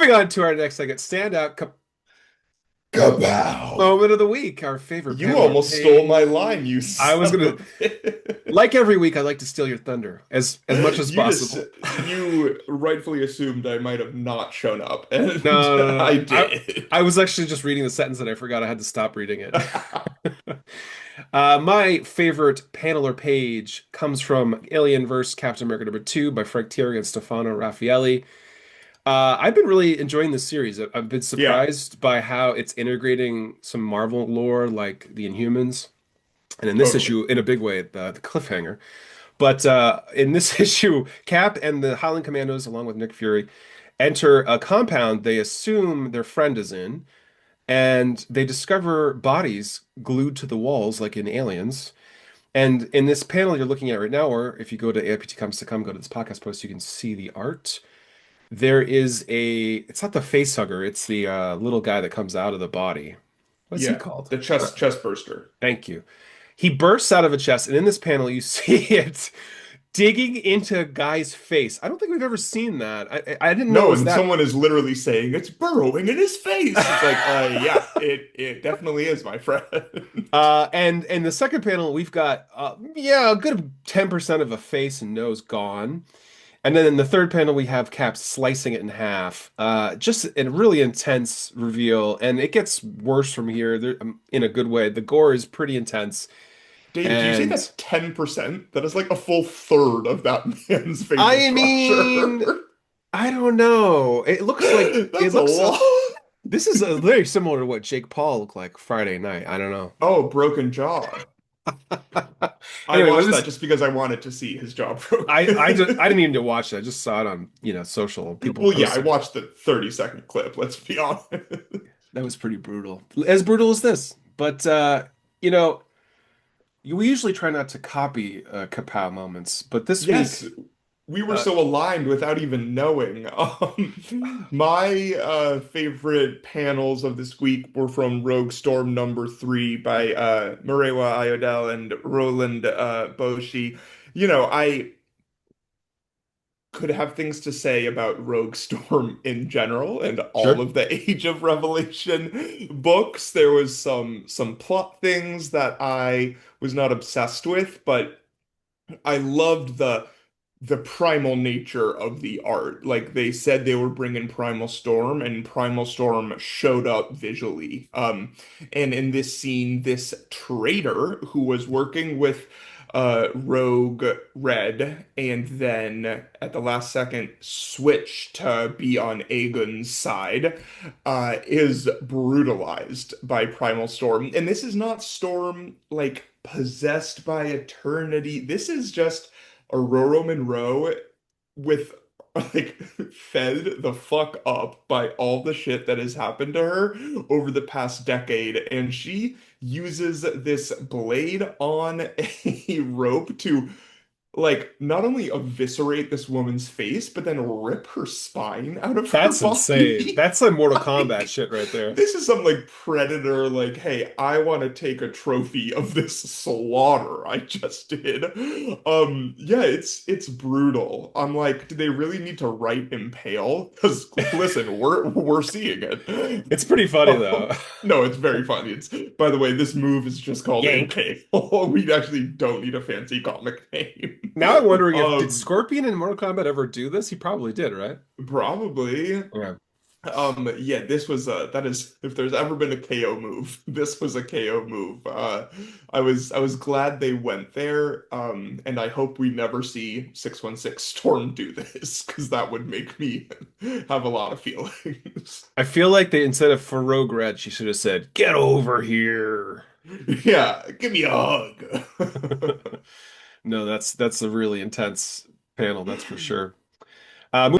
Moving on to our next segment, standout Kabow! moment of the week, our favorite You panel or almost stole my line, page. you I was son of gonna, a bitch. like every week, I like to steal your thunder as much as You just possible. you rightfully assumed I might have not shown up, and No, no, no, I no. did. I was actually just reading the sentence and I forgot I had to stop reading it. My favorite panel or page comes from Alien vs. Captain America #2 by Frank Tieri and Stefano Raffaele. I've been really enjoying this series. I've been Yeah, surprised by how it's integrating some Marvel lore like the Inhumans, and in this totally. issue, in a big way, the cliffhanger. But in this issue, Cap and the Howling Commandos, along with Nick Fury, enter a compound they assume their friend is in, and they discover bodies glued to the walls, like in Aliens. And in this panel you're looking at right now, or if you go to AIPT Comics.com, go to this podcast post, you can see the art. There is it's not the face hugger, it's the little guy that comes out of the body. What's he Yeah, called? the chest burster. Thank you. He bursts out of a chest, and in this panel, you see it digging into a guy's face. I don't think we've ever seen that. I didn't know it No, was and that. someone is literally saying it's burrowing in his face. It's like, yeah, it definitely is, my friend. And the second panel, we've got yeah, a good 10% of a face and nose gone. And then in the third panel, we have Cap slicing it in half. Just a really intense reveal, and it gets worse from here in a good way. The gore is pretty intense, Dave, do you say and that's 10%? That is like a full third of that man's facial I structure. mean, I don't know. It That's a looks. lot. This is very similar to what Jake Paul looked like Friday night. I don't know. Oh, broken jaw. I Anyway, what watched that is? just because I wanted to see his jaw broken. I didn't even need to watch it. I just saw it on social. People Well, yeah, I posted it. watched the 30-second clip, let's be honest. That was pretty brutal. As brutal as this, but you know, we usually try not to copy Kapow moments, but this Yes, week, we were uh, so aligned without even knowing. My favorite panels of this week were from Rogue Storm #3 by Murewa, Ayodele, and Roland Boschi. I could have things to say about Rogue Storm in general and all sure. of the Age of Revelation books. There was some plot things that I was not obsessed with, but I loved the primal nature of the art. Like they said they were bringing Primal Storm, and Primal Storm showed up visually. And in this scene, this traitor who was working with Rogue Red, and then at the last second switched to be on Aegon's side, is brutalized by Primal Storm. And this is not Storm like possessed by eternity. This is just Aurora Monroe with like fed the fuck up by all the shit that has happened to her over the past decade, and she uses this blade on a rope to like not only eviscerate this woman's face, but then rip her spine out of her That's insane. body. That's some Mortal Kombat Like, shit right there. this is some like predator, like, hey, I want to take a trophy of this slaughter I just did. Yeah, it's brutal. I'm like, do they really need to write Impale? Because listen, we're seeing it. It's pretty funny though. No, it's very funny. It's by the way, this move is just called Yank. Impale. We actually don't need a fancy comic name. Now I'm wondering if did Um, Scorpion in Mortal Kombat ever do this? He probably did, right? Probably. Yeah. Yeah, this was that is if there's ever been a KO move, this was a KO move. I was glad they went there. And I hope we never see 616 Storm do this, because that would make me have a lot of feelings. I feel like they instead of for Rogue Red, she should have said, "Get over here." Yeah, give me a hug. No, that's a really intense panel, that's for sure. Uh,